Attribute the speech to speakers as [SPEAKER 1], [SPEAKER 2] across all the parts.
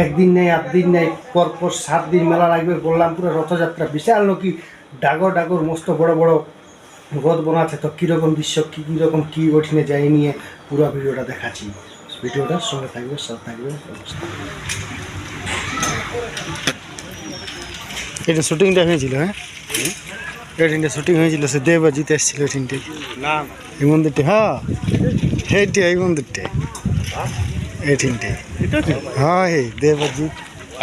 [SPEAKER 1] একদিন নেই 8 দিন নেই, পরপর 7 দিন মেলা লাগবে। বললামপুরে রথযাত্রা বিশাল লোক, ডাগর ডাগর মস্ত বড় বড় রথ বানাচ্ছে। তো কীরকম দৃশ্য, কীরকম কী ওঠিনে যাই নিয়ে পুরো ভিডিওটা দেখাচ্ছি। ভিডিওটার সঙ্গে থাকবে, সব থাকবে। এটা শুটিংটা হয়েছিল, হ্যাঁ এটিনটা শুটিং হয়েছিল, সে দেব জিতে এসেছিল এটিনটে। না এই মন্দিরটা, হ্যাঁ এইটা এই মন্দিরটা, এটিনটে হ্যাঁ এই দেবজিৎ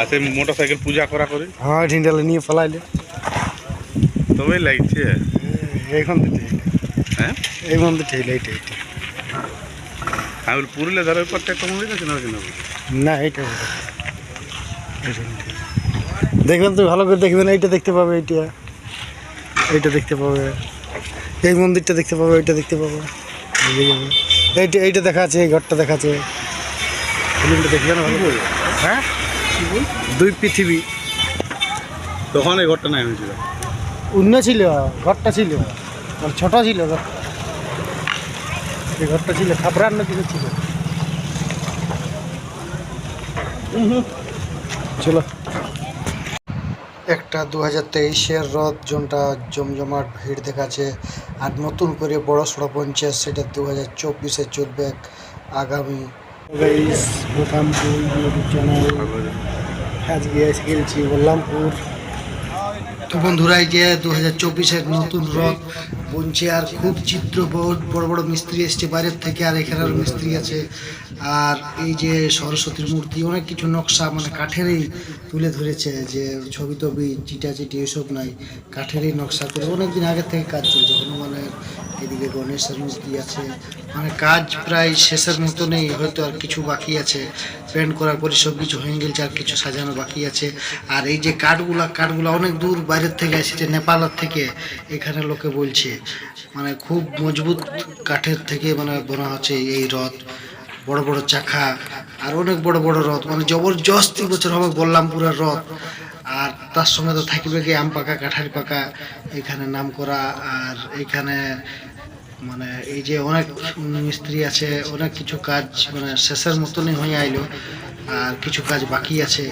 [SPEAKER 2] আছে মোটর সাইকেল পূজা করা করে।
[SPEAKER 1] হ্যাঁ এটিনটা নিয়ে পালাইলে
[SPEAKER 2] তবে লাগছে
[SPEAKER 1] এই মন্দিরটা,
[SPEAKER 2] হ্যাঁ
[SPEAKER 1] এই মন্দিরটা এইটা এইটা
[SPEAKER 2] আমি পুরুলিয়া ধরে পড়তে একটা মন্দির আছে না?
[SPEAKER 1] না এইটা দেখবেন, তো ভালো করে দেখবেন। এইটা দেখতে পাবে, এইটা দেখতে পাবে, এই মন্দিরটা দেখতে পাবে, এইটা দেখতে পাবে, এইটা দেখা আছে, এই ঘরটা দেখা আছে। ফিল্মটা দেখবেন ভালো করে। হ্যাঁ দুই পৃথিবী,
[SPEAKER 2] তখন এই ঘরটা নাই হয়েছিল,
[SPEAKER 1] অন্য ছিল ঘরটা, ছিল মানে ছোট ছিল ঘরটা। এই ঘরটা ছিল খাবরার না কিছু ছিল। চলো একটা 2023-এর রথ, যেটা জমজমাট ভিড় দেখাচ্ছে। আর নতুন করে বড় সড়ো পঞ্চে, সেটা 2024-এ চলবে আগামী। আজকে এসে গেছি বললামপুর। তো বন্ধুরা, এই যে 2024-এর নতুন রথ বনছে, আর খুব চিত্র, বড় বড় মিস্ত্রি এসছে বাইরের থেকে, আর এখানের মিস্ত্রি আছে। আর এই যে সরস্বতীর মূর্তি, অনেক কিছু নকশা মানে কাঠেরই তুলে ধরেছে, যে ছবি টবি চিটাচিটি এসব নাই, কাঠেরই নকশা করে অনেকদিন আগের থেকে কাজ চলছে। হনুমানের, এদিকে গণেশের মূর্তি আছে, মানে কাজ প্রায় শেষের মতো নেই, হয়তো আর কিছু বাকি আছে। পেন্ট করার পরে সব কিছু হয়ে গেছে, আর কিছু সাজানো বাকি আছে। আর এই যে কাঠগুলা অনেক দূর বাইরের থেকে এসেছে, নেপালের থেকে। এখানে লোকে বলছে মানে খুব মজবুত কাঠের থেকে মানে বোনা হচ্ছে এই রথ। বড় বড় চাকা, আর অনেক বড় বড় রথ, মানে জবরদস্ত বছর হবে বললামপুরের রথ। আর তার সঙ্গে তো থাকবে কি আম পাকা, কাঁঠালি পাকা, এখানে নাম করা। আর এখানে মানে এই যে অনেক মিস্ত্রি আছে, অনেক কিছু কাজ মানে শেষের মতনই হয়ে আইলো, আর কিছু কাজ বাকি আছে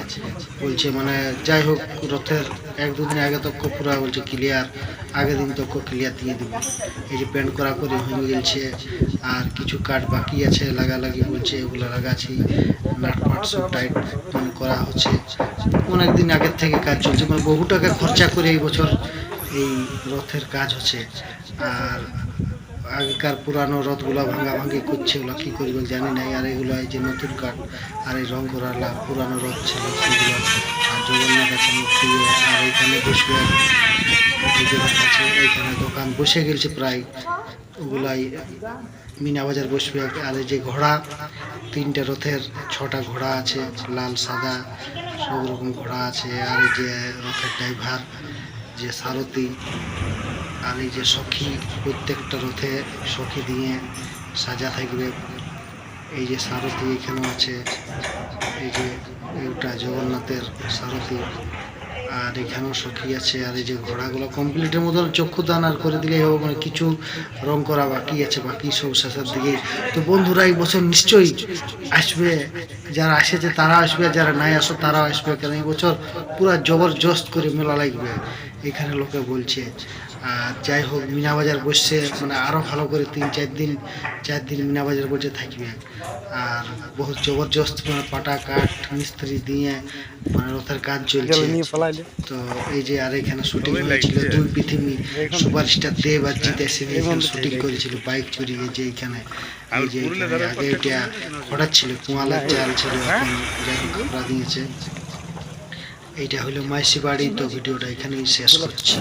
[SPEAKER 1] বলছে। মানে যাই হোক, রথের 1-2 দিন আগে তক পুরা বলছে ক্লিয়ার, আগের দিন তক ক্লিয়ার দিয়ে দেবে। এই যে পেন্ট করা করে হয়ে গেছে, আর কিছু কাঠ বাকি আছে লাগালাগি বলছে, এগুলো লাগাচ্ছি, নাট ফাট সব টাইট করা হচ্ছে। অনেক দিন আগের থেকে কাজ চলছে, মানে বহু টাকা খরচা করে এই বছর এই রথের কাজ হচ্ছে। আর আগেকার পুরানো রথগুলো ভাঙাভাঙি করছে, ওগুলো কী করবে জানি নাই। আর এগুলো এই যে নতুন কাঠ, আর এই রং করা পুরানো রথ ছিল সেগুলো। আর জগন্নাথ আছে মূর্তি, আর এইখানে বসবে, এই যে দেখাচ্ছে এইখানে দোকান বসে গেছে প্রায়, ওগুলাই মিনা বাজার বসবে। আর এই যে ঘোড়া, 3টে রথের 6টা ঘোড়া আছে, লাল সাদা সব রকম ঘোড়া আছে। আর এই যে রথের ড্রাইভার, যে সারথি, আর এই যে সখী, প্রত্যেকটা রথে সখী দিয়ে সাজা থাকবে। এই যে সারথি এখানেও আছে, এই যে ওটা জগন্নাথের সারথি, আর এখানেও সখী আছে। আর এই যে ঘোড়াগুলো কমপ্লিটের মতন চক্ষুদান আর করে দিলেই হবে, মানে কিছু রং করা বাকি আছে, বাকি সব শেষের দিকে। তো বন্ধুরা, এই বছর নিশ্চয়ই আসবে, যারা এসেছে তারা আসবে, যারা নাই আসো তারাও আসবে, কারণ এই বছর পুরো জবরদস্ত করে মেলা লাগবে এখানে লোকে বলছে। আর যাই হোক, মিনা বাজার বসছে, মানে আরও ভালো করে 4 দিন মিনা বাজার বসে থাকবে। আর বহুত জবরদস্ত মানে পাটা কাঠ মিস্ত্রি দিয়ে মানে রথের কাজ চলছে। তো এই যে, আর এখানে শুটিং হয়েছিল 2 পৃথিবী, সুপারস্টার দেব আর জিৎ এসে এখানে শুটিং করেছিল বাইক চুরিয়ে। যে এখানে এই যে আগে এটা খড়ার ছিল, কুয়ালার চাল ছিল, এখন যাই হোক খড়া দিয়েছে। এইটা হলো মাইসি বাড়ি। তো ভিডিওটা এখানেই শেষ করছি।